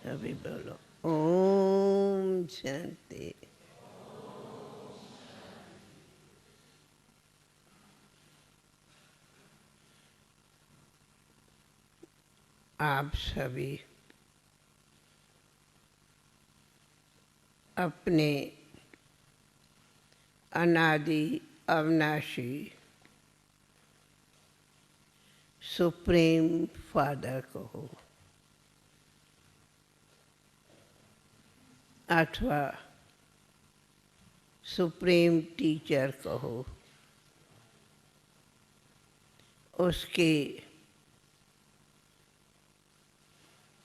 अभी बोलो ओम शांति। आप सभी अपने अनादि अविनाशी सुप्रीम फादर कहो अथवा सुप्रीम टीचर कहो, उसके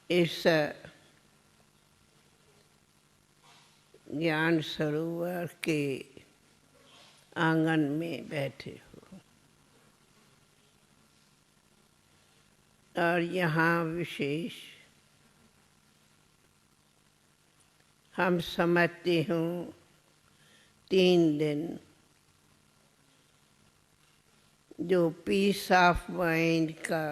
इस ज्ञान सरोवर के आंगन में बैठे हो और यहाँ विशेष हम समझते हूँ 3 दिन जो पीस ऑफ माइंड का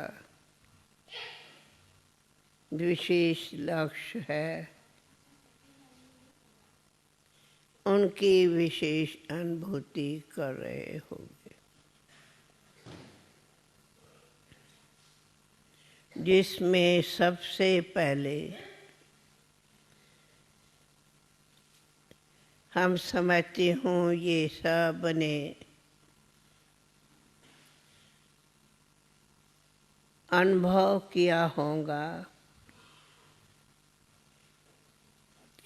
विशेष लक्ष्य है, उनकी विशेष अनुभूति कर रहे होंगे, जिसमें सबसे पहले हम समझते हूँ ये सब ने अनुभव किया होगा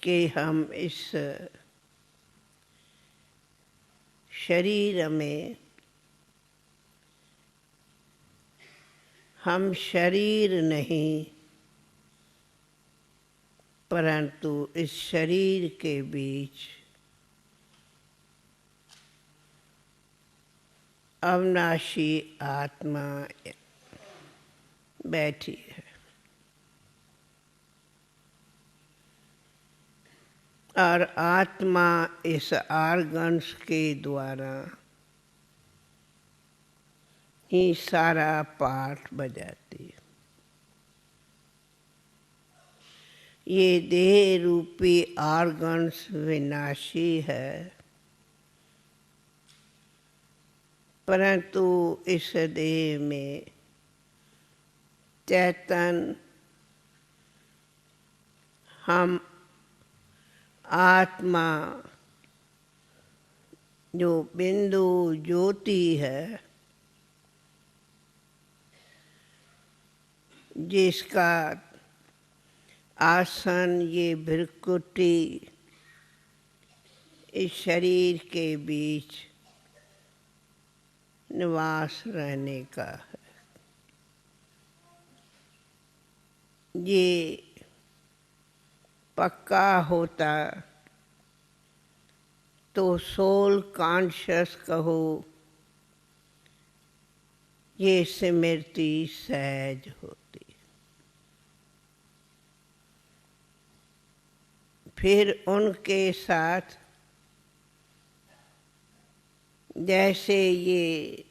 कि हम इस शरीर में, हम शरीर नहीं परंतु इस शरीर के बीच अविनाशी आत्मा बैठी है और आत्मा इस ऑर्गन्स के द्वारा ही सारा पाठ बजाती है। ये देह रूपी ऑर्गन्स विनाशी है, परंतु इस देह में चैतन्य हम आत्मा जो बिंदु ज्योति है, जिसका आसन ये भृकुटी इस शरीर के बीच निवास रहने का है, ये पक्का होता तो सोल कॉन्शियस कहो, ये स्मृति सहज होती। फिर उनके साथ जैसे ये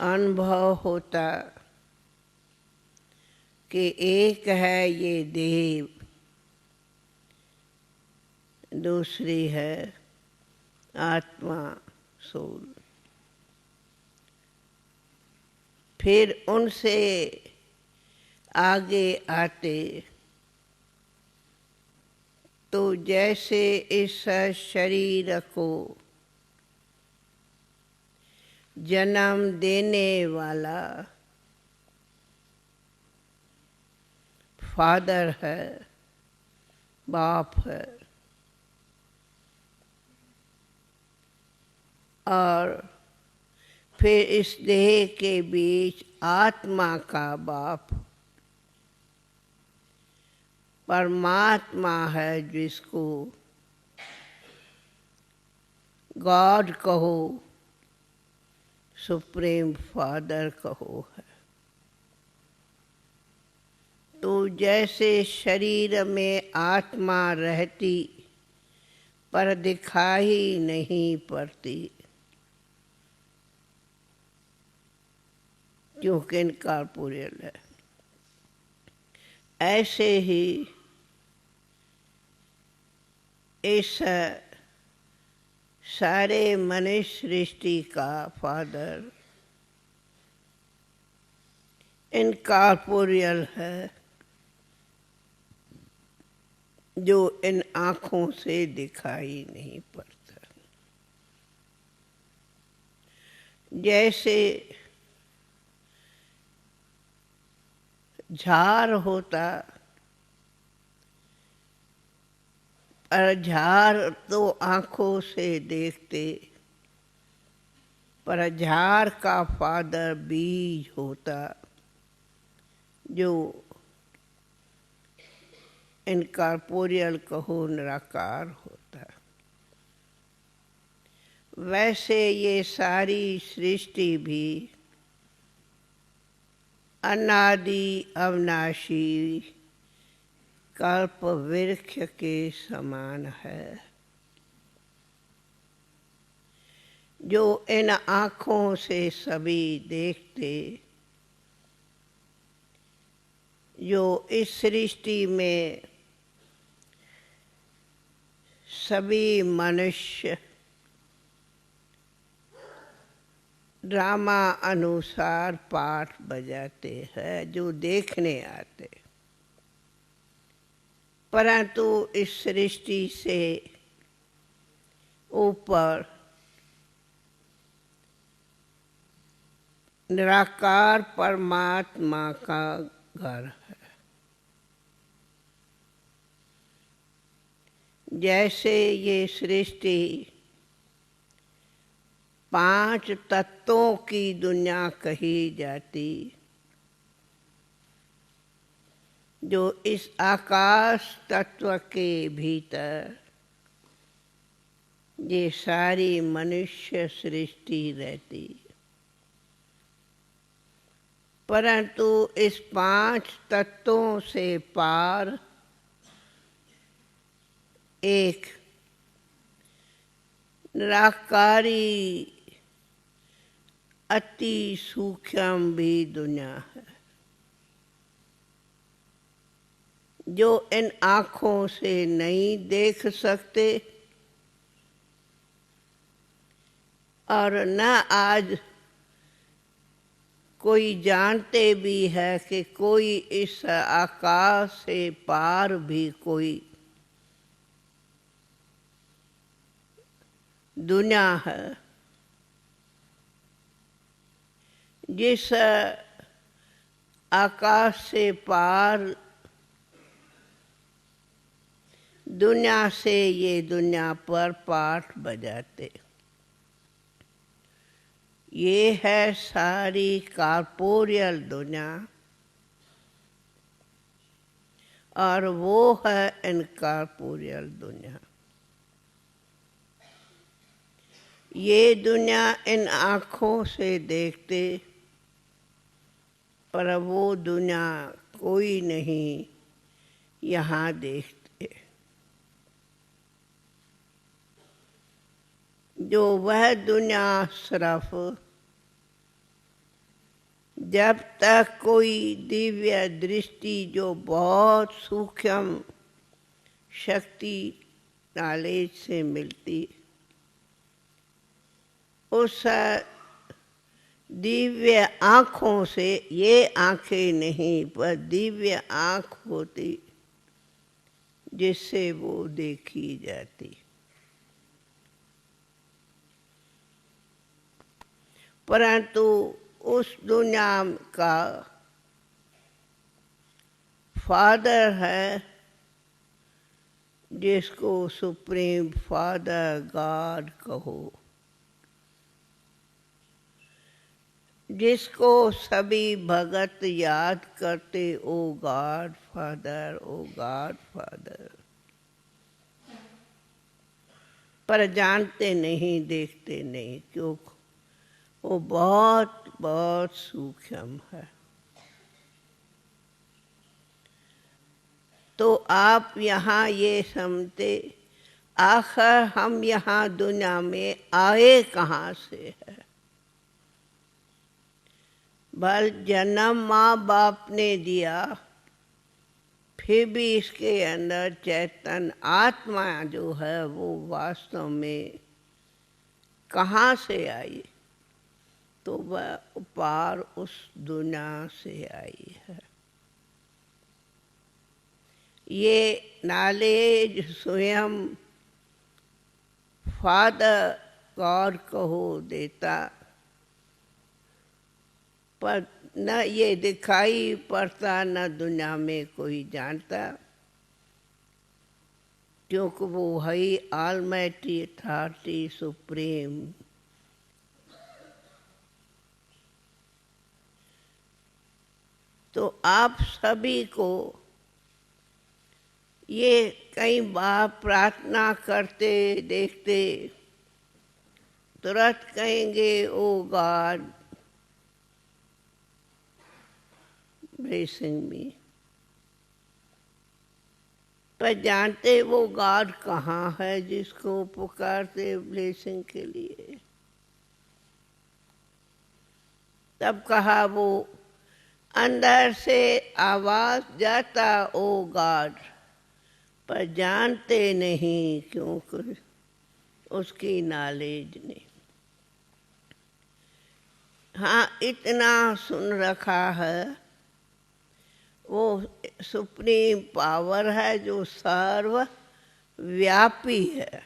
अनुभव होता कि एक है ये देव, दूसरी है आत्मा सोल। फिर उनसे आगे आते तो जैसे इस शरीर को जन्म देने वाला फादर है, बाप है, और फिर इस देह के बीच आत्मा का बाप परमात्मा है, जिसको गॉड कहो, सुप्रीम फादर कहो है। तो जैसे शरीर में आत्मा रहती पर दिखाई नहीं पड़ती क्योंकि इनकॉर्पोरियल है, ऐसे ही इस सारे मनुष्य सृष्टि का फादर इनकॉर्पोरियल है, जो इन आँखों से दिखाई नहीं पड़ता। जैसे झार होता, पर झार तो आँखों से देखते, पर झार का फादर बीज होता, जो इनकॉर्पोरियल कहो निराकार होता। वैसे ये सारी सृष्टि भी अनादि अविनाशी कल्प वृक्ष के समान है, जो इन आँखों से सभी देखते, जो इस सृष्टि में सभी मनुष्य ड्रामा अनुसार पाठ बजाते हैं, जो देखने आते, परंतु इस सृष्टि से ऊपर निराकार परमात्मा का घर है। जैसे ये सृष्टि 5 तत्वों की दुनिया कही जाती, जो इस आकाश तत्व के भीतर ये सारी मनुष्य सृष्टि रहती, परंतु इस 5 तत्वों से पार एक निराकारी अति सूक्ष्म भी दुनिया है, जो इन आँखों से नहीं देख सकते, और न आज कोई जानते भी है कि कोई इस आकाश से पार भी कोई दुनिया है, जिस आकाश से पार दुनिया से ये दुनिया पर पाठ बजाते। ये है सारी कॉर्पोरियल दुनिया, और वो है इनकॉर्पोरियल दुनिया। ये दुनिया इन आँखों से देखते, पर वो दुनिया कोई नहीं यहाँ देखते। जो वह दुनिया सिर्फ जब तक कोई दिव्य दृष्टि जो बहुत सूक्ष्म शक्ति नॉलेज से मिलती, उस दिव्य आँखों से, ये आँखें नहीं पर दिव्य आँख होती जिससे वो देखी जाती। परंतु उस दुनिया का फादर है, जिसको सुप्रीम फादर गॉड कहो, जिसको सभी भगत याद करते, ओ गॉड फादर, ओ गॉड फादर, पर जानते नहीं, देखते नहीं, क्यों? वो बहुत बहुत सूक्ष्म है। तो आप यहाँ ये समझते, आखिर हम यहाँ दुनिया में आए कहाँ से है? भल जन्म माँ बाप ने दिया, फिर भी इसके अंदर चैतन्य आत्मा जो है वो वास्तव में कहाँ से आई? तो वह पार उस दुनिया से आई है। ये नॉलेज स्वयं फादर गॉड को देता, पर न ये दिखाई पड़ता, न दुनिया में कोई जानता, क्योंकि वो है ऑलमाइटी अथॉरिटी सुप्रीम। तो आप सभी को ये कई बार प्रार्थना करते देखते तुरंत कहेंगे ओ गॉड ब्लेसिंग मी, पर जानते वो गॉड कहाँ है जिसको पुकारते ब्लेसिंग के लिए? तब कहा वो अंदर से आवाज जाता ओ गॉड, पर जानते नहीं क्योंकि उसकी नॉलेज नहीं। हाँ, इतना सुन रखा है वो सुप्रीम पावर है जो सर्वव्यापी है,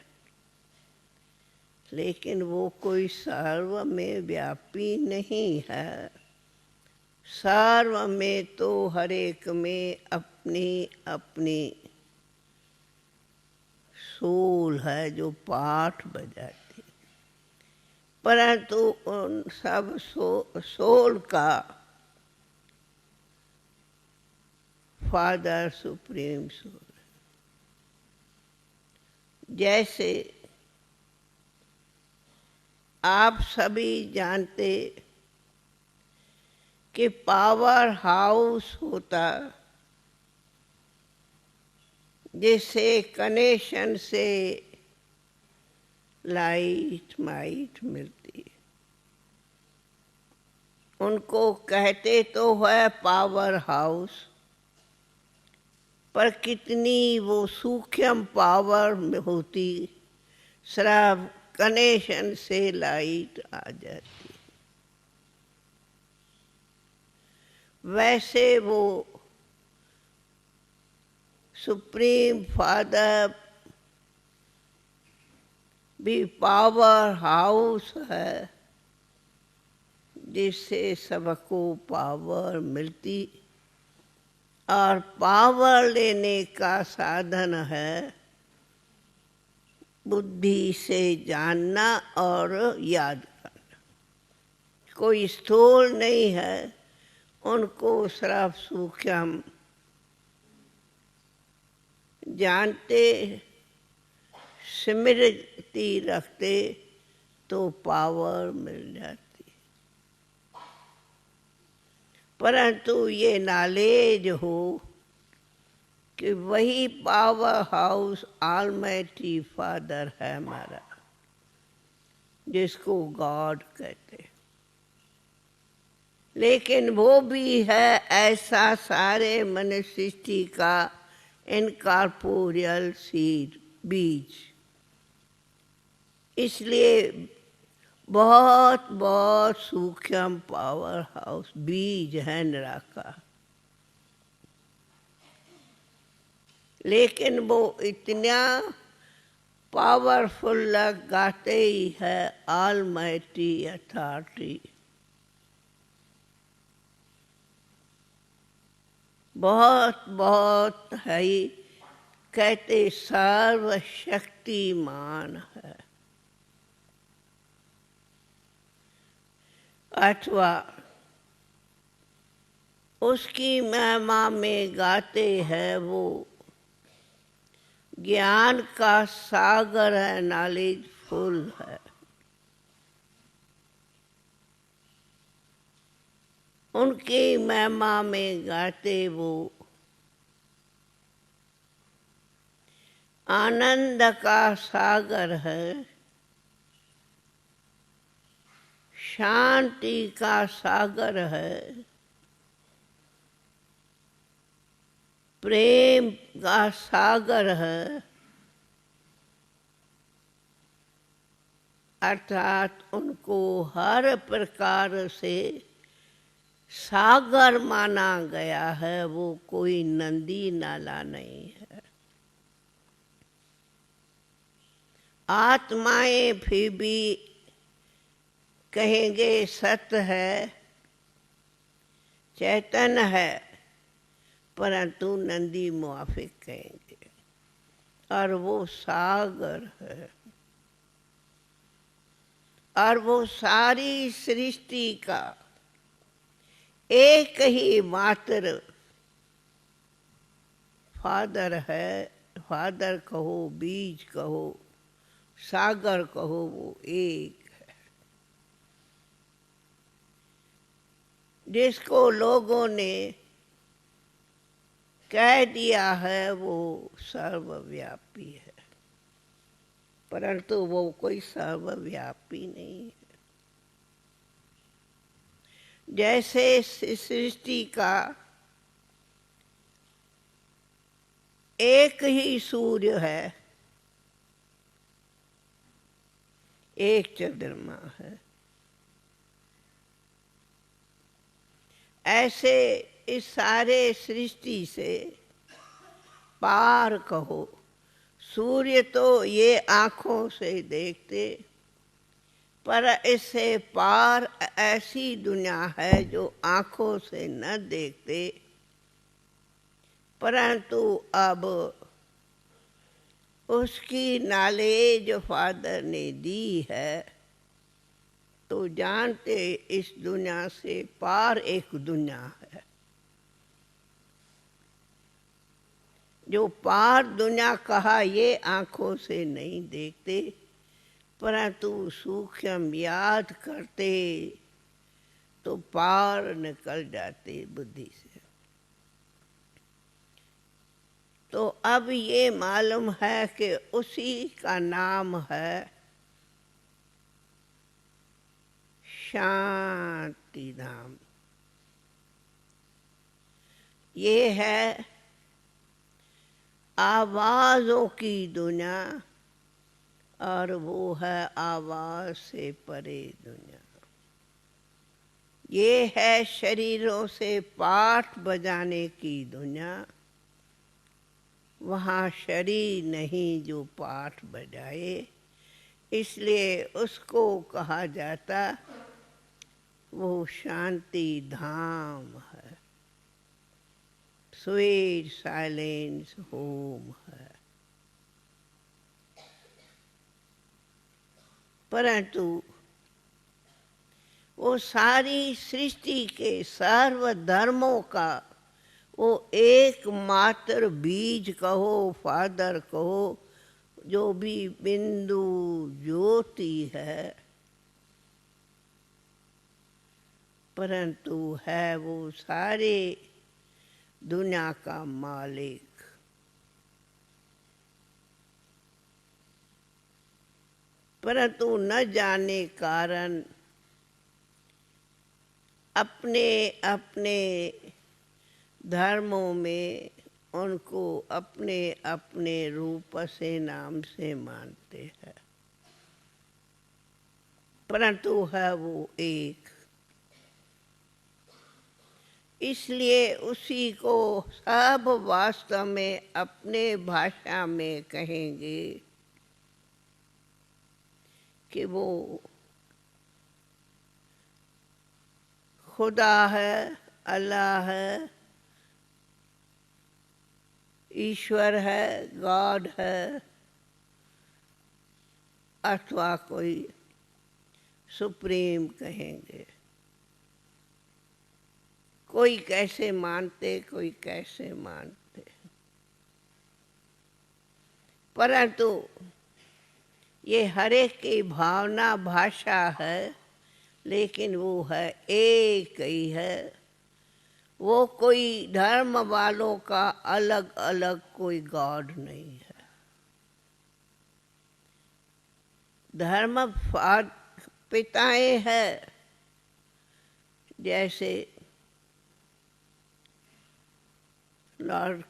लेकिन वो कोई सर्व में व्यापी नहीं है। सर्व में तो हर एक में अपनी अपनी सोल है जो पाठ बजाती, परंतु उन सब सोल का फादर सुप्रीम सोल। जैसे आप सभी जानते कि पावर हाउस होता जिससे कनेक्शन से लाइट माइट मिलती, उनको कहते तो है पावर हाउस, पर कितनी वो सूक्ष्म पावर में होती, सिर्फ कनेक्शन से लाइट आ जाती। वैसे वो सुप्रीम फादर भी पावर हाउस है जिससे सबको पावर मिलती, और पावर लेने का साधन है बुद्धि से जानना और याद करना। कोई स्थूल नहीं है, उनको सिर्फ सूक्ष्म जानते स्मृति रखते तो पावर मिल जाती। परंतु ये नॉलेज हो कि वही पावर हाउस ऑलमाइटी फादर है हमारा, जिसको गॉड कहते, लेकिन वो भी है ऐसा सारे मनुष्य सृष्टि का इनकॉर्पोरियल सीड, बीज। इसलिए बहुत बहुत सूक्ष्म पावर हाउस बीज है निराकार, लेकिन वो इतना पावरफुल लगाते ही है ऑलमाइटी अथॉरिटी। बहुत बहुत है, कहते सर्वशक्तिमान है, अथवा उसकी महिमा में गाते हैं वो ज्ञान का सागर है, नॉलेज फुल है। उनकी महिमा में गाते वो आनंद का सागर है, शांति का सागर है, प्रेम का सागर है, अर्थात उनको हर प्रकार से सागर माना गया है, वो कोई नदी नाला नहीं है। आत्माएं फिर भी कहेंगे सत्य है, चैतन्य है, परंतु नदी मुआफिक कहेंगे, और वो सागर है, और वो सारी सृष्टि का एक ही मात्र फादर है। फादर कहो, बीज कहो, सागर कहो, वो एक है, जिसको लोगों ने कह दिया है वो सर्वव्यापी है, परंतु वो कोई सर्वव्यापी नहीं है। जैसे सृष्टि का एक ही सूर्य है, एक चंद्रमा है, ऐसे इस सारे सृष्टि से पार कहो। सूर्य तो ये आँखों से देखते, पर इससे पार ऐसी दुनिया है जो आँखों से न देखते, परंतु अब उसकी नॉलेज फादर ने दी है, तो जानते इस दुनिया से पार एक दुनिया है। जो पार दुनिया कहा ये आँखों से नहीं देखते, परंतु सूक्ष्म याद करते तो पार निकल जाते बुद्धि से। तो अब ये मालूम है कि उसी का नाम है शांति धाम। ये है आवाज़ों की दुनिया, और वो है आवाज़ से परे दुनिया। ये है शरीरों से पाठ बजाने की दुनिया, वहाँ शरीर नहीं जो पाठ बजाए, इसलिए उसको कहा जाता वो शांति धाम है, स्वीट साइलेंस होम है। परंतु वो सारी सृष्टि के सर्व धर्मों का वो एकमात्र बीज कहो, फादर कहो, जो भी बिंदु ज्योति है, परंतु है वो सारे दुनिया का मालिक। परंतु न जाने कारण अपने अपने धर्मों में उनको अपने अपने रूप से नाम से मानते हैं, परंतु है वो एक। इसलिए उसी को सब वास्तव में अपने भाषा में कहेंगे कि वो खुदा है, अल्लाह है, ईश्वर है, गॉड है, अथवा कोई सुप्रीम कहेंगे। कोई कैसे मानते, कोई कैसे मानते, परंतु ये हर एक की भावना भाषा है, लेकिन वो है एक ही है। वो कोई धर्म वालों का अलग अलग कोई गॉड नहीं है। धर्म पिताएं हैं, जैसे लॉर्ड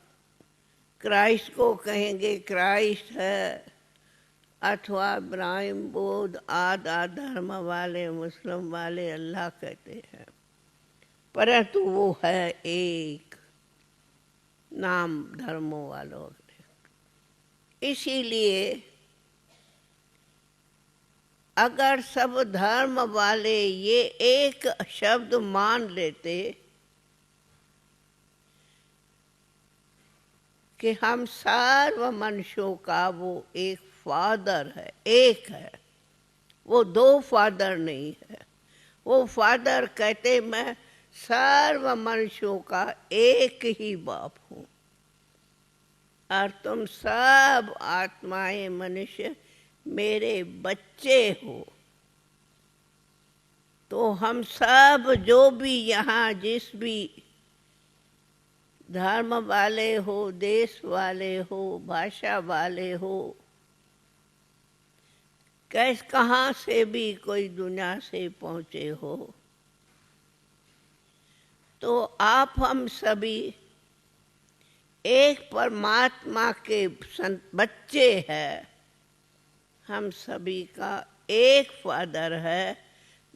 क्राइस्ट को कहेंगे क्राइस्ट है, अथवा इब्राहिम, बुद्ध आदि धर्म वाले, मुस्लिम वाले अल्लाह कहते हैं, परंतु वो है एक, नाम धर्मों वालों ने। इसीलिए अगर सब धर्म वाले ये एक शब्द मान लेते कि हम सर्व मनुष्यों का वो एक फादर है, एक है, वो दो फादर नहीं है। वो फादर कहते मैं सर्व मनुष्यों का एक ही बाप हूँ, और तुम सब आत्माएं मनुष्य मेरे बच्चे हो। तो हम सब जो भी यहाँ जिस भी धर्म वाले हो, देश वाले हो, भाषा वाले हो, कहाँ से भी कोई दुनिया से पहुँचे हो, तो आप हम सभी एक परमात्मा के बच्चे हैं। हम सभी का एक फादर है,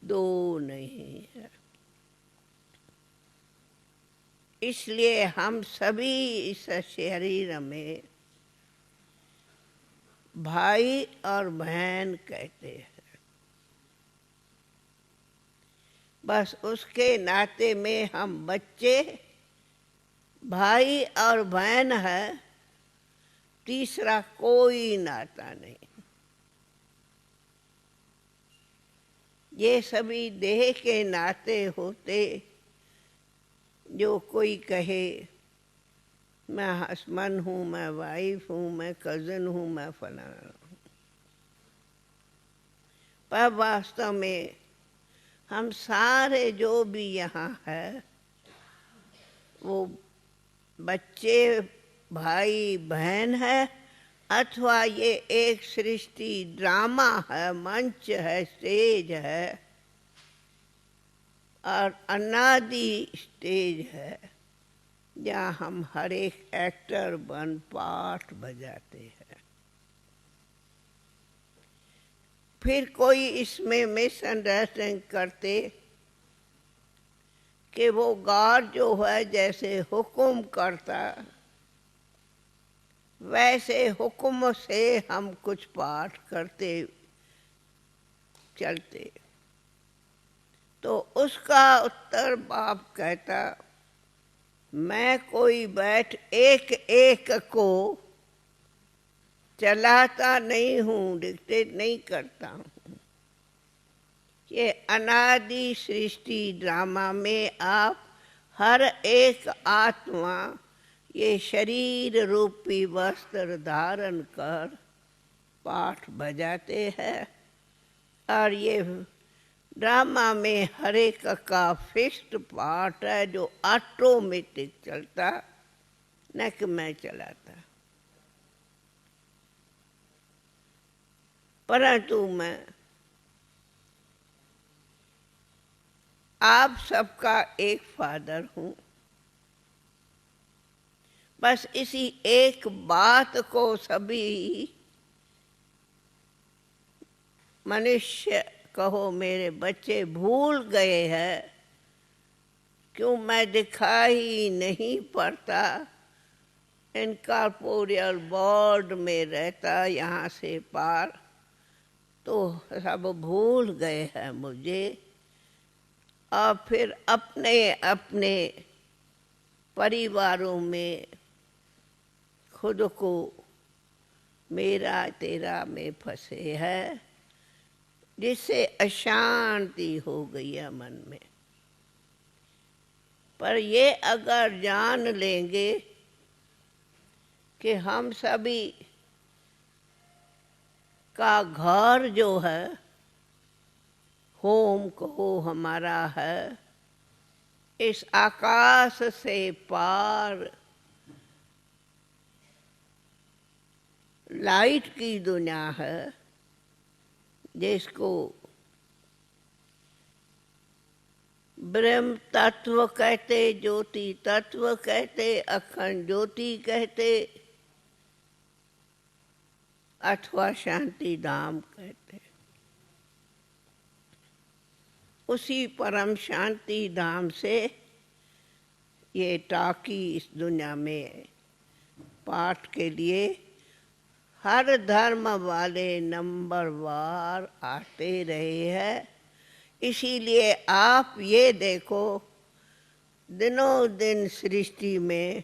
दो नहीं है। इसलिए हम सभी इस शरीर में भाई और बहन कहते हैं। बस उसके नाते में हम बच्चे, भाई और बहन है, तीसरा कोई नाता नहीं। ये सभी देह के नाते होते। जो कोई कहे मैं हस्बैंड हूँ, मैं वाइफ हूँ, मैं कज़न हूँ, मैं फलाना हूँ, पर वास्तव में हम सारे जो भी यहाँ है वो बच्चे, भाई बहन है, अथवा ये एक सृष्टि ड्रामा है, मंच है, स्टेज है, और अनादि स्टेज है जहाँ हम हर एक एक्टर बन पार्ट बजाते हैं। फिर कोई इसमें मिसअंडरस्टैंडिंग करते कि वो गॉड जो है जैसे हुक्म करता वैसे हुक्म से हम कुछ पाठ करते चलते। तो उसका उत्तर बाप कहता मैं कोई बैठ एक एक को चलाता नहीं हूँ, डिक्टेट नहीं करता हूँ। ये अनादि सृष्टि ड्रामा में आप हर एक आत्मा ये शरीर रूपी वस्त्र धारण कर पाठ बजाते हैं, और ये ड्रामा में हर एक का फिक्स्ड पार्ट है जो ऑटोमेटिक चलता, न कि मैं चलाता। परंतु मैं आप सबका एक फादर हूँ। बस इसी एक बात को सभी मनुष्य कहो मेरे बच्चे भूल गए हैं। क्यों मैं दिखाई नहीं पड़ता, इनकॉर्पोरियल वर्ल्ड में रहता यहाँ से पार, तो सब भूल गए हैं मुझे, और फिर अपने अपने परिवारों में खुद को मेरा तेरा में फंसे हैं, जिससे अशांति हो गई है मन में। पर ये अगर जान लेंगे कि हम सभी का घर जो है, होम कहो हमारा है, इस आकाश से पार लाइट की दुनिया है, जिसको ब्रह्म तत्व कहते, ज्योति तत्व कहते, अखंड ज्योति कहते, अथवा शांति धाम कहते हैं। उसी परम शांति धाम से ये टाकी इस दुनिया में पाठ के लिए हर धर्म वाले नंबरवार आते रहे हैं। इसीलिए आप ये देखो, दिनों दिन सृष्टि में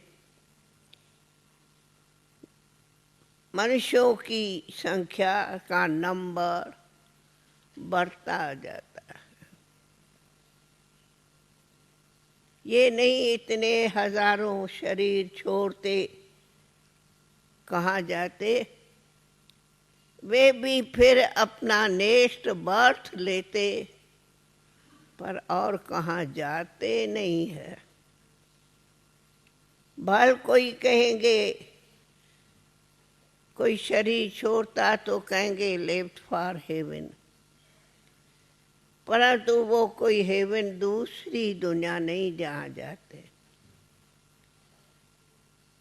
मनुष्यों की संख्या का नंबर बढ़ता जाता है। ये नहीं इतने हजारों शरीर छोड़ते कहाँ जाते, वे भी फिर अपना नेक्स्ट बर्थ लेते, पर और कहाँ जाते नहीं है। भल कोई कहेंगे, कोई शरीर छोड़ता तो कहेंगे लेफ्ट फॉर हेवन, परंतु वो कोई हेवन दूसरी दुनिया नहीं जहाँ जाते,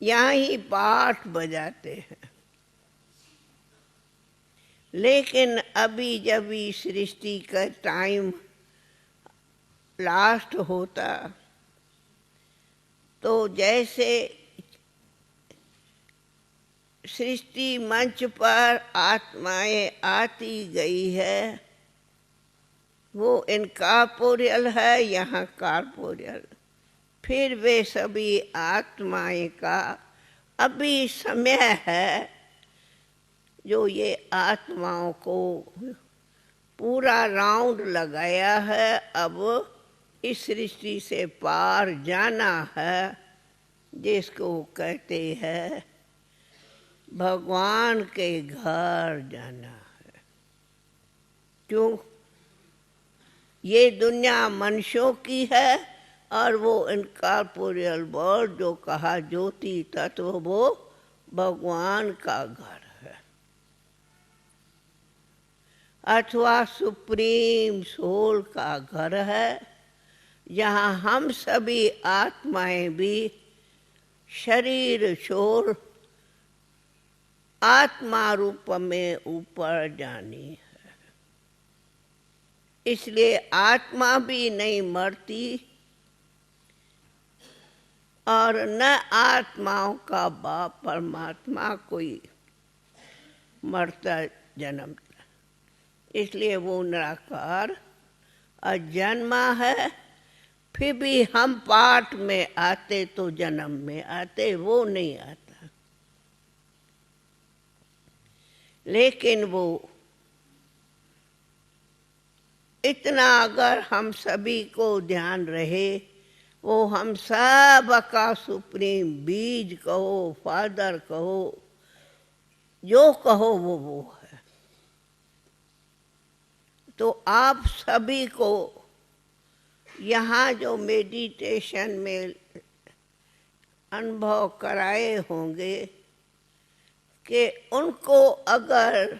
यहाँ ही पाठ बजाते हैं। लेकिन अभी जब इस सृष्टि का टाइम लास्ट होता तो जैसे सृष्टि मंच पर आत्माएं आती गई है, वो इनकॉर्पोरियल है, यहाँ कॉर्पोरियल। फिर वे सभी आत्माएं का अभी समय है जो ये आत्माओं को पूरा राउंड लगाया है। अब इस सृष्टि से पार जाना है, जिसको कहते हैं भगवान के घर जाना है। क्यों? ये दुनिया मनुष्यों की है और वो इनकॉर्पोरियल वर्ल्ड जो कहा ज्योति तत्व, वो भगवान का घर है, अथवा सुप्रीम सोल का घर है, जहाँ हम सभी आत्माएं भी शरीर छोड़ आत्मा रूप में ऊपर जानी है। इसलिए आत्मा भी नहीं मरती और न आत्माओं का बाप परमात्मा कोई मरता जन्मता, इसलिए वो निराकार अजन्मा है। फिर भी हम पाठ में आते तो जन्म में आते, वो नहीं आता। लेकिन वो इतना अगर हम सभी को ध्यान रहे, वो हम सब का सुप्रीम बीज कहो, फादर कहो, जो कहो वो है। तो आप सभी को यहाँ जो मेडिटेशन में अनुभव कराए होंगे कि उनको अगर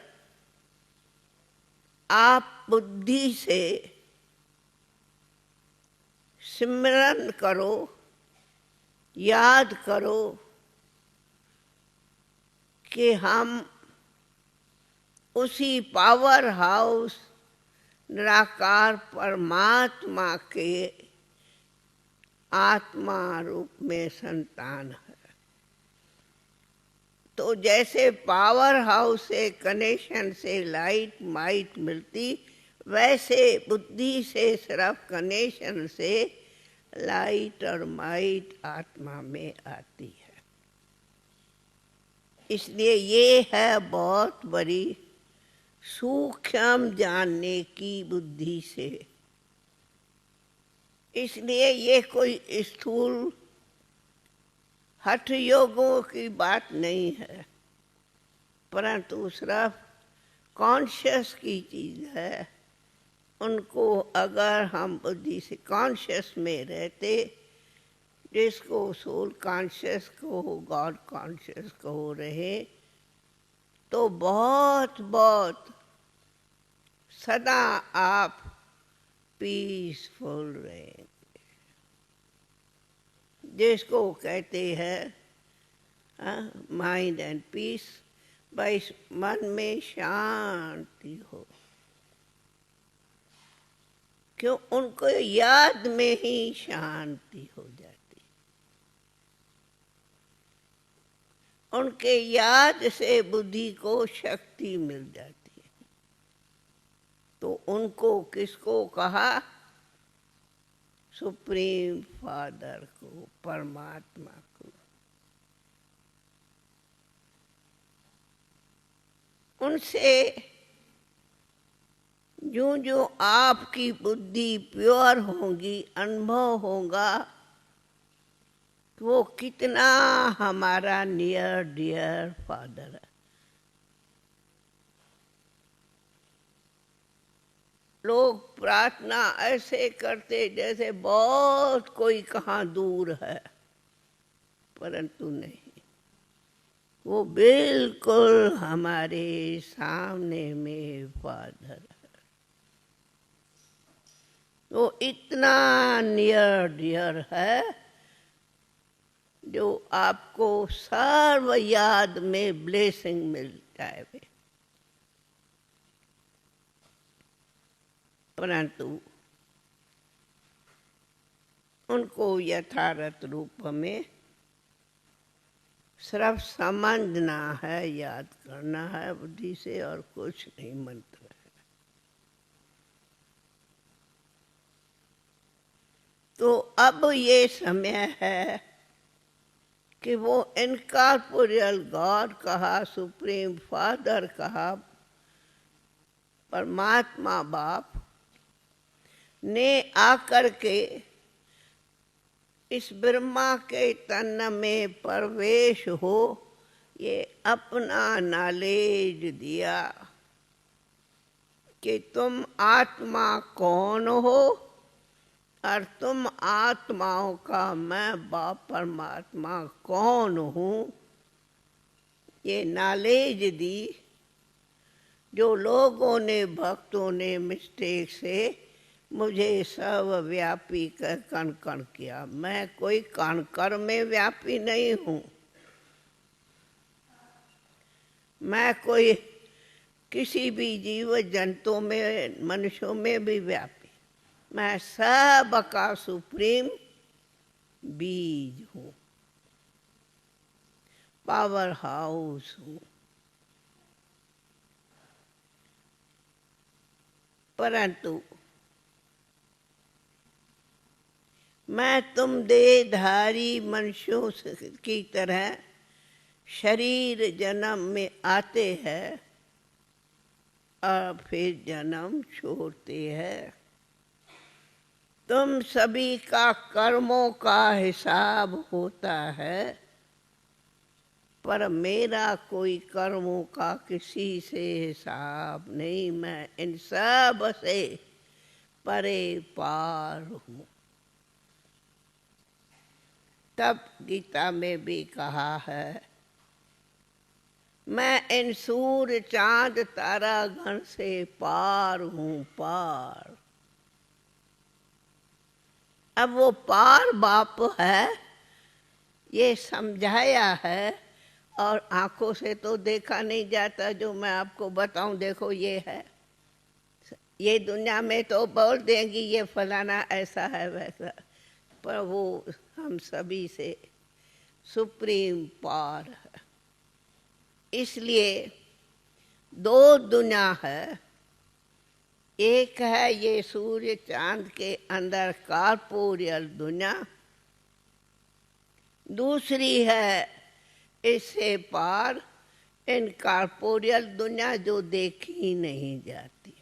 आप बुद्धि से सिमरन करो, याद करो कि हम उसी पावर हाउस निराकार परमात्मा के आत्मा रूप में संतान है, तो जैसे पावर हाउस से कनेक्शन से लाइट माइट मिलती, वैसे बुद्धि से सिर्फ कनेक्शन से लाइट और माइट आत्मा में आती है। इसलिए ये है बहुत बड़ी सूक्ष्म जानने की बुद्धि से। इसलिए ये कोई स्थूल हठ योगों की बात नहीं है, परंतु सिर्फ कॉन्शियस की चीज है। उनको अगर हम बुद्धि से कॉन्शियस में रहते, जिसको सोल कॉन्शियस कहो, गॉड कॉन्शियस कहो रहे, तो बहुत बहुत सदा आप पीसफुल रहेंगे, जिसको कहते हैं माइंड एंड पीस। बस मन में शांति हो। क्यों? उनको याद में ही शांति हो जाती, उनके याद से बुद्धि को शक्ति मिल जाती है। तो उनको किसको कहा? सुप्रीम फादर को, परमात्मा को। उनसे जो जो आपकी बुद्धि प्योर होगी, अनुभव होगा, वो कितना हमारा नियर डियर फादर है। लोग प्रार्थना ऐसे करते जैसे बहुत कोई कहाँ दूर है, परंतु नहीं, वो बिल्कुल हमारे सामने में फादर है। वो इतना नियर डियर है जो आपको सर्व याद में ब्लेसिंग मिल जाए। परंतु उनको यथार्थ रूप में सिर्फ समझना है, याद करना है बुद्धि से, और कुछ नहीं, मंत्र है। तो अब ये समय है कि वो इनकॉर्पोरियल गॉड कहा, सुप्रीम फादर कहा, परमात्मा बाप ने आकर के इस ब्रह्मा के तन में प्रवेश हो, ये अपना नॉलेज दिया कि तुम आत्मा कौन हो, और तुम आत्माओं का मैं बाप परमात्मा कौन हूँ। ये नॉलेज दी जो लोगों ने, भक्तों ने मिस्टेक से मुझे सर्वव्यापी कर कण कण किया। मैं कोई कण कण में व्यापी नहीं हूँ, मैं कोई किसी भी जीव जंतु में, मनुष्यों में भी व्यापी, मैं सब का सुप्रीम बीज हूँ, पावर हाउस हूँ। परंतु मैं तुम देहधारी मनुष्यों की तरह शरीर जन्म में आते हैं और फिर जन्म छोड़ते हैं। तुम सभी का कर्मों का हिसाब होता है, पर मेरा कोई कर्मों का किसी से हिसाब नहीं। मैं इन सब से परे पार हूँ। तब गीता में भी कहा है, मैं इन सूर्य चांद तारा गण से पार हूँ, पार। अब वो पार बाप है, ये समझाया है, और आंखों से तो देखा नहीं जाता। जो मैं आपको बताऊं, देखो ये है, ये दुनिया में तो बोल देंगी ये फलाना ऐसा है वैसा, पर वो हम सभी से सुप्रीम पार है। इसलिए दो दुनिया है, एक है ये सूर्य चांद के अंदर कॉर्पोरियल दुनिया, दूसरी है इससे पार इनकॉर्पोरियल दुनिया जो देखी नहीं जाती,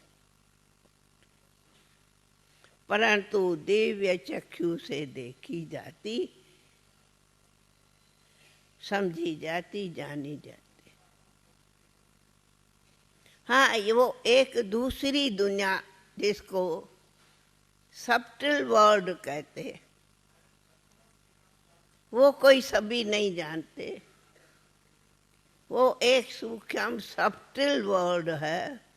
परंतु दिव्य चक्षु से देखी जाती, समझी जाती, जानी जाती। हाँ, ये वो एक दूसरी दुनिया जिसको सब्टिल वर्ल्ड कहते हैं, वो कोई सभी नहीं जानते। वो एक सूक्ष्म सब्टिल वर्ल्ड है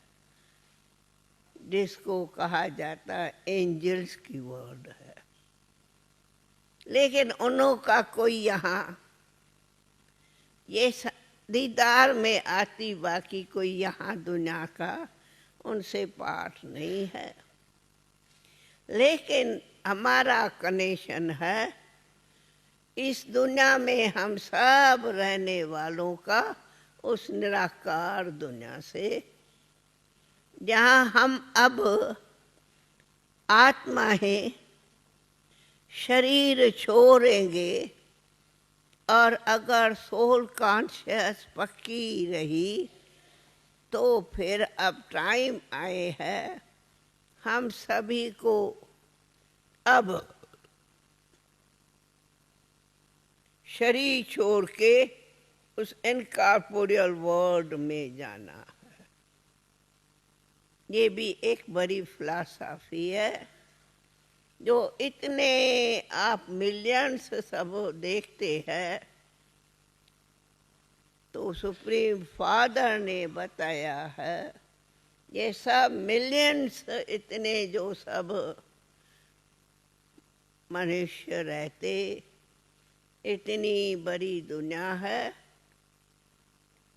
जिसको कहा जाता है एंजल्स की वर्ल्ड है। लेकिन उन्हों का कोई यहाँ ये दीदार में आती, बाकी कोई यहाँ दुनिया का उनसे पाठ नहीं है। लेकिन हमारा कनेक्शन है इस दुनिया में हम सब रहने वालों का उस निराकार दुनिया से, जहाँ हम अब आत्मा हैं, शरीर छोड़ेंगे और अगर सोल कॉन्शियस पक्की रही तो फिर अब टाइम आए है हम सभी को अब शरीर छोड़ के उस इनकॉर्पोरियल वर्ल्ड में जाना है। ये भी एक बड़ी फिलॉसफी है जो इतने आप मिलियंस सब देखते हैं, तो सुप्रीम फादर ने बताया है ये सब मिलियंस इतने जो सब मनुष्य रहते, इतनी बड़ी दुनिया है,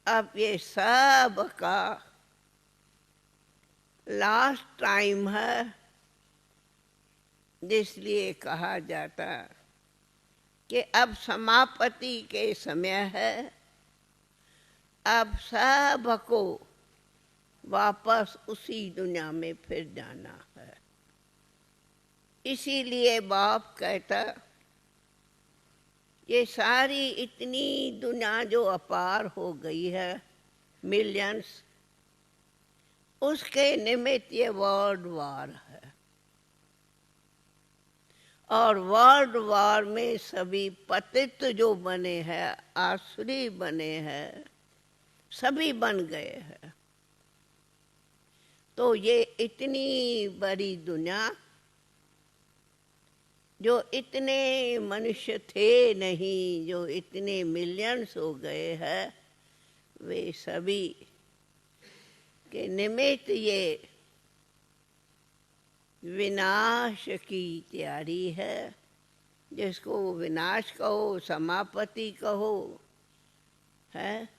अब ये सब का लास्ट टाइम है। इसलिए कहा जाता कि अब समाप्ति के समय है, अब सबको वापस उसी दुनिया में फिर जाना है। इसीलिए बाप कहता ये सारी इतनी दुनिया जो अपार हो गई है मिलियंस, उसके निमित्त ये वर्ल्ड वार है। और वर्ल्ड वार में सभी पतित जो बने हैं, आसुरी बने हैं, सभी बन गए हैं। तो ये इतनी बड़ी दुनिया जो इतने मनुष्य थे नहीं, जो इतने मिलियंस हो गए हैं, वे सभी के निमित्त ये विनाश की तैयारी है। जिसको विनाश कहो, समाप्ति कहो, है।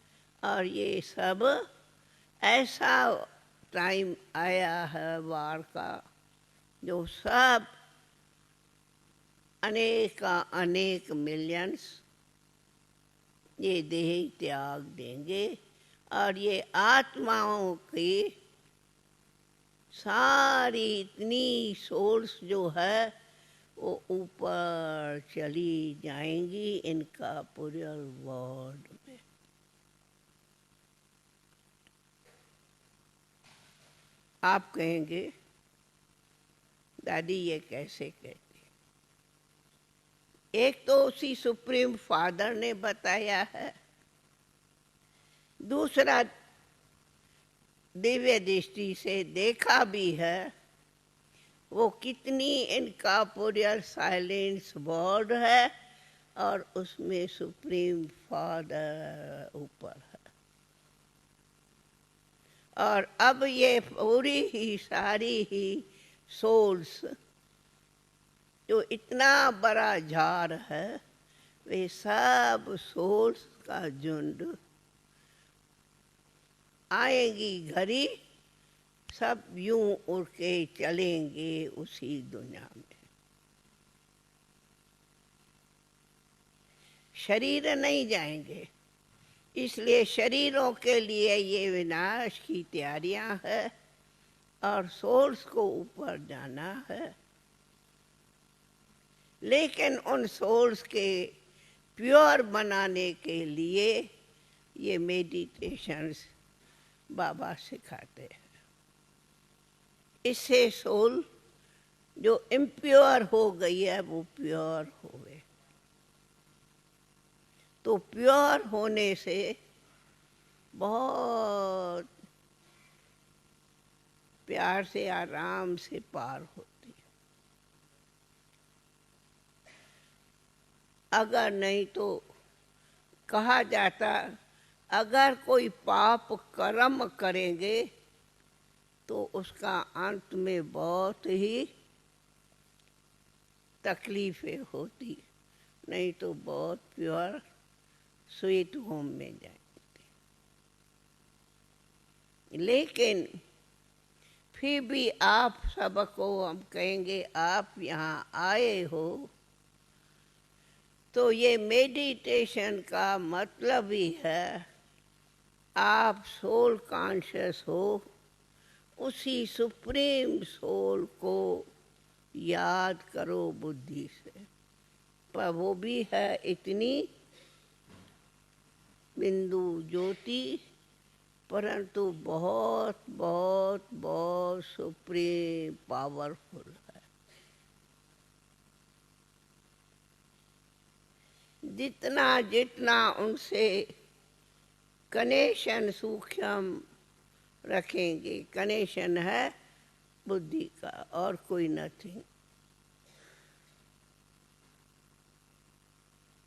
और ये सब ऐसा टाइम आया है वार का, जो सब अनेक मिलियंस ये देह त्याग देंगे और ये आत्माओं की सारी इतनी सोल्स जो है वो ऊपर चली जाएंगी इनकॉर्पोरियल वर्ल्ड में। आप कहेंगे दादी ये कैसे कहती? एक तो उसी सुप्रीम फादर ने बताया है, दूसरा दिव्य दृष्टि से देखा भी है वो कितनी इनकॉर्पोरियल साइलेंस वर्ल्ड है और उसमें सुप्रीम फादर ऊपर है। और अब ये पूरी ही सारी ही सोल्स जो इतना बड़ा झाड़ है, वे सब सोल्स का झुंड आएगी घड़ी, सब यूं उड़ के चलेंगे उसी दुनिया में। शरीर नहीं जाएंगे, इसलिए शरीरों के लिए ये विनाश की तैयारियां है और सोल्स को ऊपर जाना है। लेकिन उन सोल्स के प्योर बनाने के लिए ये मेडिटेशंस बाबा सिखाते हैं। इससे सोल जो इम्प्योर हो गई है वो प्योर होवे। तो प्योर होने से बहुत प्यार से आराम से पार होती है। अगर नहीं तो कहा जाता अगर कोई पाप कर्म करेंगे तो उसका अंत में बहुत ही तकलीफें होती, नहीं तो बहुत प्योर स्वीट होम में जाएंगे। लेकिन फिर भी आप सबको हम कहेंगे आप यहाँ आए हो, तो ये मेडिटेशन का मतलब ही है आप सोल कॉन्शियस हो, उसी सुप्रीम सोल को याद करो बुद्धि से। पर वो भी है इतनी बिंदु ज्योति, परंतु बहुत बहुत बहुत सुप्रीम पावरफुल है। जितना जितना उनसे कनेक्शन सूक्ष्म रखेंगे, कनेक्शन है बुद्धि का और कोई नथिंग।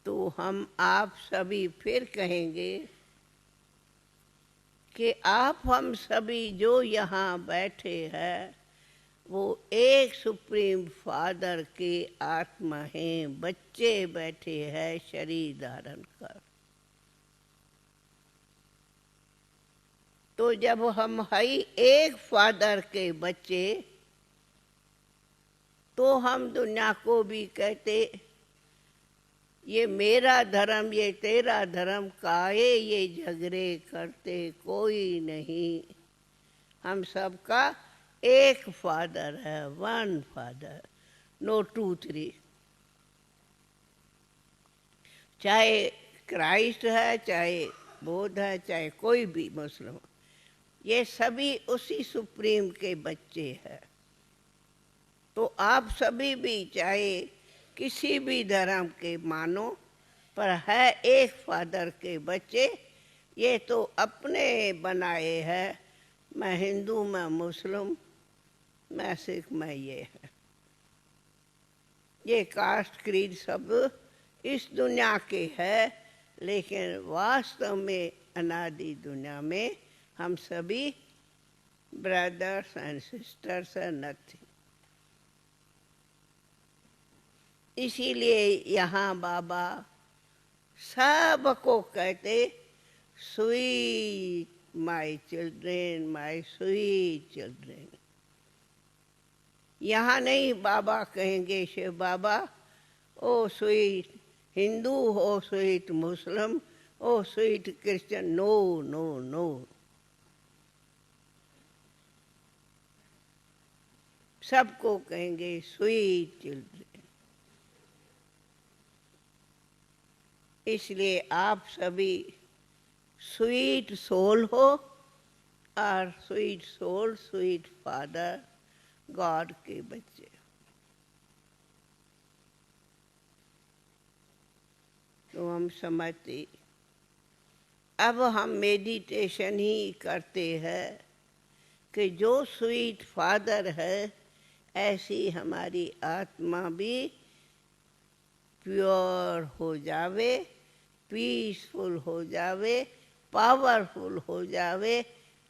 तो हम आप सभी फिर कहेंगे कि आप हम सभी जो यहाँ बैठे हैं वो एक सुप्रीम फादर के आत्मा हैं, बच्चे बैठे हैं शरीर धारण कर। तो जब हम हई एक फादर के बच्चे, तो हम दुनिया को भी कहते ये मेरा धर्म ये तेरा धर्म, काहे ये झगड़े करते कोई नहीं, हम सबका एक फादर है, one father, no two three. चाहे क्राइस्ट है, चाहे बुद्ध है, चाहे कोई भी मुस्लिम, ये सभी उसी सुप्रीम के बच्चे हैं। तो आप सभी भी चाहे किसी भी धर्म के मानो, पर है एक फादर के बच्चे। ये तो अपने बनाए हैं, मैं हिंदू, मैं मुस्लिम, मैं सिख, मैं ये है। ये कास्ट क्रीड सब इस दुनिया के है, लेकिन वास्तव में अनादि दुनिया में हम सभी ब्रदर्स एंड सिस्टर्स हैं, नथिंग। इसीलिए यहाँ बाबा सबको कहते sweet my children, my sweet children. यहाँ नहीं बाबा कहेंगे Shiv Baba oh sweet Hindu, oh sweet Muslim, oh sweet Christian, no no no. सबको कहेंगे स्वीट चिल्ड्रेन। इसलिए आप सभी स्वीट सोल हो, और sweet soul sweet father God के बच्चे। तो हम समझते, अब हम मेडिटेशन ही करते हैं कि जो स्वीट फादर है, ऐसी हमारी आत्मा भी प्योर हो जावे, पीसफुल हो जावे, पावरफुल हो जावे।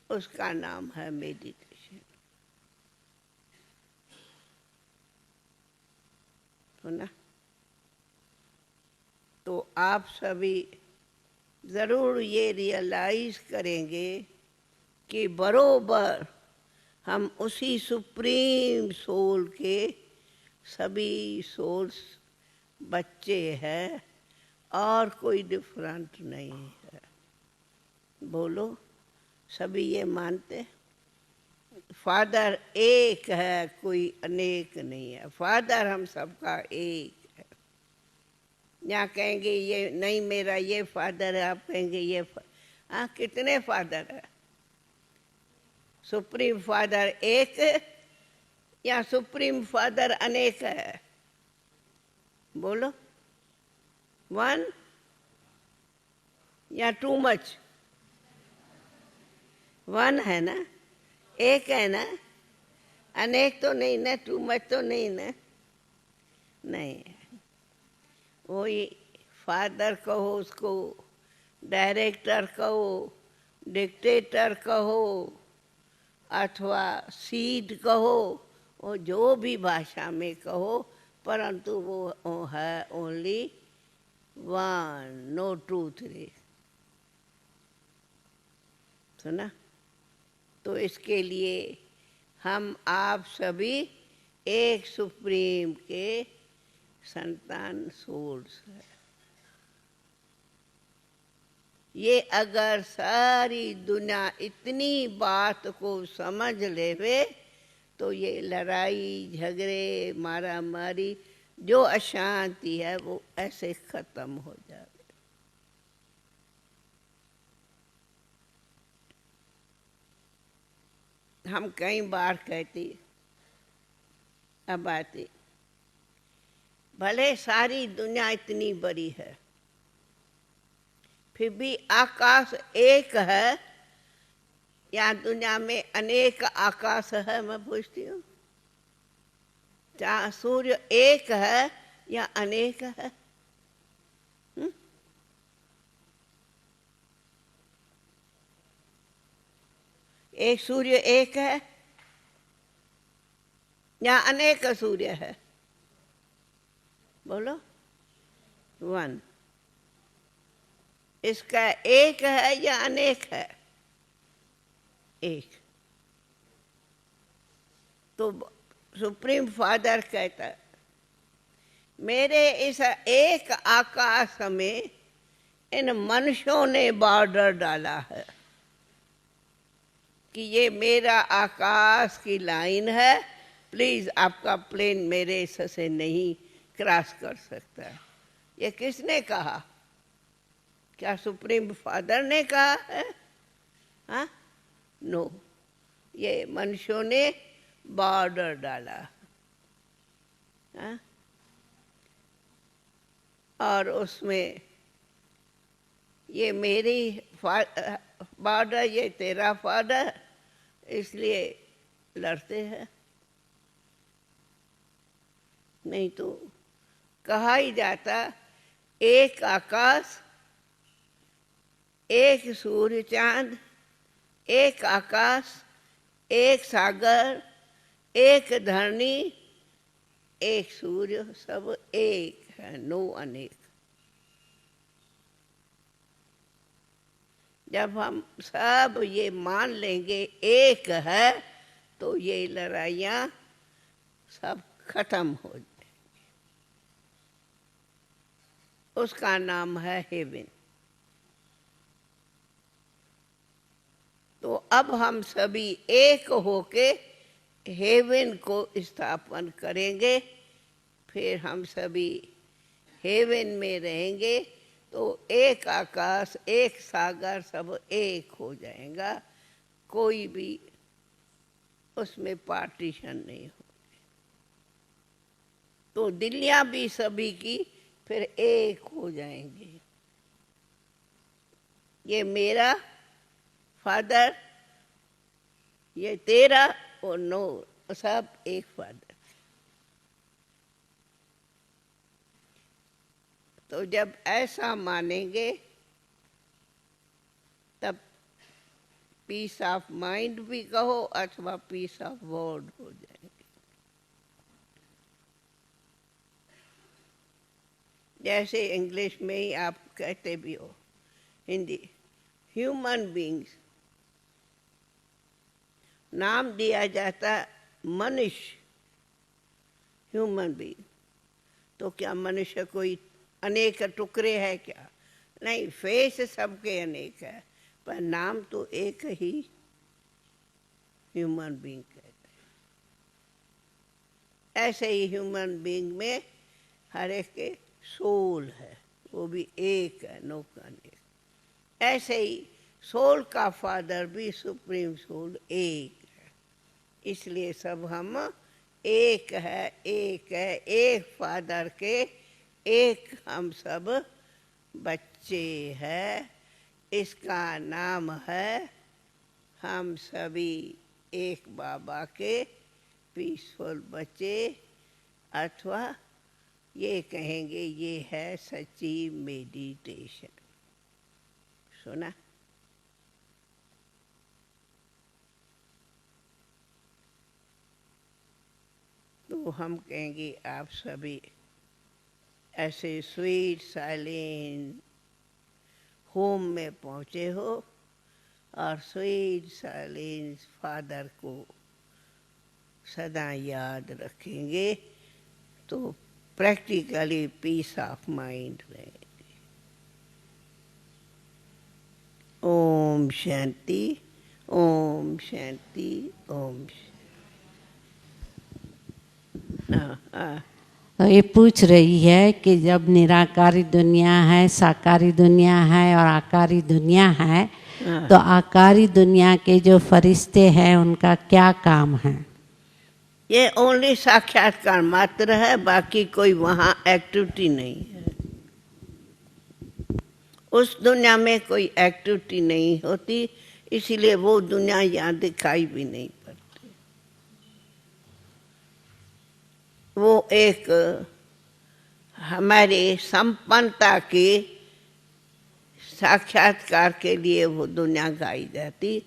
उसका नाम है मेडिटेशन। तो ना, तो आप सभी ज़रूर ये रियलाइज़ करेंगे कि बरोबर हम उसी सुप्रीम सोल के सभी सोल्स बच्चे हैं, और कोई डिफरेंट नहीं है। बोलो, सभी ये मानते फादर एक है, कोई अनेक नहीं है। फादर हम सबका एक है। यहाँ कहेंगे ये नहीं मेरा ये फादर है, आप कहेंगे ये हाँ, कितने फादर है? सुप्रीम फादर एक या सुप्रीम फादर अनेक है? बोलो, वन या टू मच? वन है ना, एक है ना, अनेक तो नहीं ना, टू मच तो नहीं ना। नहीं, वही फादर कहो, उसको डायरेक्टर कहो, डिक्टेटर कहो, अथवा सीड कहो, वो जो भी भाषा में कहो, परंतु वो है only one, no two three. सुना? तो इसके लिए हम आप सभी एक सुप्रीम के संतान सोल्स है। ये अगर सारी दुनिया इतनी बात को समझ लेवे तो ये लड़ाई झगड़े मारा मारी जो अशांति है वो ऐसे खत्म हो जाए। हम कई बार कहती अब आती भले सारी दुनिया इतनी बड़ी है फिर भी आकाश एक है या दुनिया में अनेक आकाश है? मैं पूछती हूँ, क्या सूर्य एक है या अनेक है? एक सूर्य एक है या अनेक सूर्य है? बोलो। वन। इसका एक है या अनेक है? एक। तो सुप्रीम फादर कहता मेरे इस एक आकाश में इन मनुष्यों ने बॉर्डर डाला है कि ये मेरा आकाश की लाइन है, प्लीज आपका प्लेन मेरे से नहीं क्रॉस कर सकता। ये किसने कहा? क्या सुप्रीम फादर ने कहा है? हाँ? नो, ये मनुष्यों ने बॉर्डर डाला। हाँ? और उसमें ये मेरी बॉर्डर, ये तेरा फादर, इसलिए लड़ते हैं। नहीं तो कहा ही जाता एक आकाश, एक सूर्य चांद, एक आकाश, एक सागर, एक धरनी, एक सूर्य, सब एक है, नो अनेक। जब हम सब ये मान लेंगे एक है तो ये लड़ाइयाँ सब खत्म हो जाएंगी। उसका नाम है हेवन। तो अब हम सभी एक होके हेवन को स्थापन करेंगे, फिर हम सभी हेवन में रहेंगे तो एक आकाश, एक सागर, सब एक हो जाएगा, कोई भी उसमें पार्टीशन नहीं हो। तो दिल्लियां भी सभी की फिर एक हो जाएंगी। ये मेरा फादर, ये तेरा, और नो, सब एक फादर। तो जब ऐसा मानेंगे तब पीस ऑफ माइंड भी कहो अथवा पीस ऑफ वर्ड हो जाएंगे। जैसे इंग्लिश में ही आप कहते भी हो, हिंदी, ह्यूमन बीइंग्स, नाम दिया जाता मनुष्य, ह्यूमन बीइंग। तो क्या मनुष्य कोई अनेक टुकड़े है क्या? नहीं, फेस सबके अनेक है पर नाम तो एक ही ह्यूमन बीइंग कहते हैं। ऐसे ही ह्यूमन बीइंग में हर एक के सोल है, वो भी एक है, नो अनेक। ऐसे ही सोल का फादर भी सुप्रीम सोल एक है, इसलिए सब हम एक है, एक है, एक फादर के एक हम सब बच्चे हैं। इसका नाम है हम सभी एक बाबा के पीसफुल बच्चे, अथवा ये कहेंगे ये है सच्ची मेडिटेशन। सुना? तो हम कहेंगे आप सभी ऐसे स्वीट साइलेंट होम में पहुँचे हो और स्वीट साइलेंस फादर को सदा याद रखेंगे तो प्रैक्टिकली पीस ऑफ माइंड रहेगी। ओम शांति, ओम शांति, ओम शांति। तो ये पूछ रही है कि जब निराकारी दुनिया है, साकारी दुनिया है और आकारी दुनिया है, तो आकारी दुनिया के जो फरिश्ते हैं उनका क्या काम है? ये ओनली साक्षात्कार मात्र है, बाकी कोई वहाँ एक्टिविटी नहीं है। उस दुनिया में कोई एक्टिविटी नहीं होती, इसीलिए वो दुनिया यहाँ दिखाई भी नहीं पड़ती। वो एक हमारे संपन्नता के साक्षात्कार के लिए वो दुनिया गाई जाती,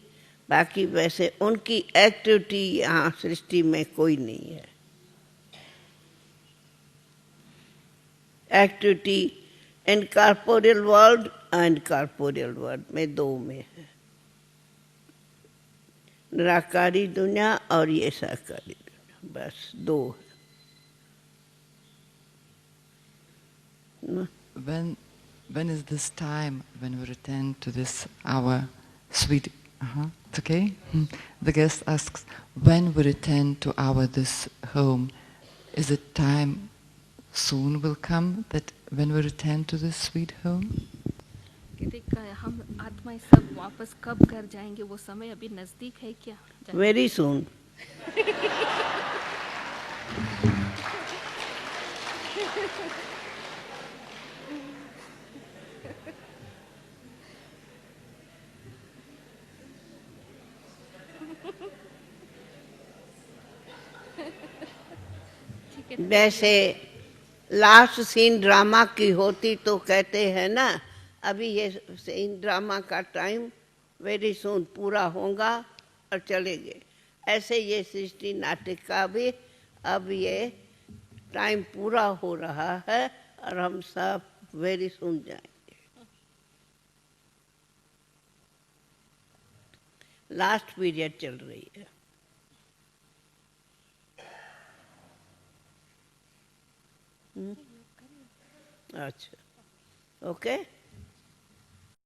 बाकी वैसे उनकी एक्टिविटी यहाँ सृष्टि में कोई नहीं है। Activity in corporeal world and corporeal world में दो में है, निराकारी दुनिया और ये साकारी दुनिया, बस दो है। When is this time when we return to this our sweet? It's okay. The guest asks, when we return to our this home, is it time soon will come that when we return to this sweet home? हम आत्माएं सब वापस कब घर जाएंगे, वो समय अभी नजदीक है क्या? Very soon. वैसे लास्ट सीन ड्रामा की होती तो कहते हैं ना, अभी ये सीन ड्रामा का टाइम वेरी सून पूरा होगा और चलेंगे। ऐसे ये सृष्टि नाटक का भी अब ये टाइम पूरा हो रहा है और हम सब वेरी सून जाएंगे। लास्ट पीरियड चल रही है। अच्छा, ओके।